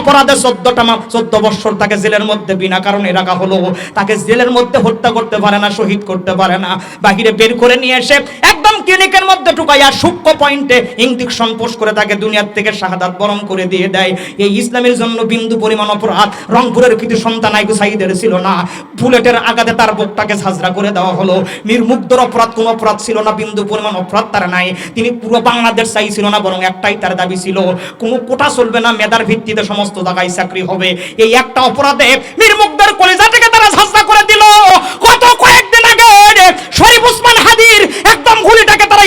অপরাধে 14 বছর তাকে জেলের মধ্যে বিনা কারণে রাখা হলো। তাকে জেলের মধ্যে হত্যা করতে পারে না, শহীদ করতে পারে না, বাহিরে বের করে নিয়ে এসে একদম ক্লিনিকের মধ্যে ঢুকাইয়া সূক্ষ্ম পয়েন্টে ইঞ্জেকশন পোস্ট করে তাকে দুনিয়ার থেকে শাহাদাত বরণ করে দিয়ে দেয়। এই ইসলামের জন্য বিন্দু পরিমাণ অপরাধ রংপুরের কিছু সন্তান আইবু সাইদের ছিল না, বুলেটের আঘাতে তার বুকটাকে ঝাঁঝরা করে দেওয়া হলো। নির্মুগ্ধর অপরাধ কোনো অপরাধ ছিল না, বিন্দু পরিমাণ অপরাধ তার নাই। তিনি পুরো বাংলাদেশ চাইছিল না, বরং একটাই তার দাবি ছিল, কোনো কোটা চলবে না, মেধার ভিত্তিতে সমস্ত জায়গায় চাকরি হবে। এই একটা অপরাধে নির্মুগ্ধর কলিজা থেকে তারা ঝাঁঝরা করে দিল। গত কয়েকদিন আগে শরীফ ওসমান হাদির একদম গুলিটাকে তারা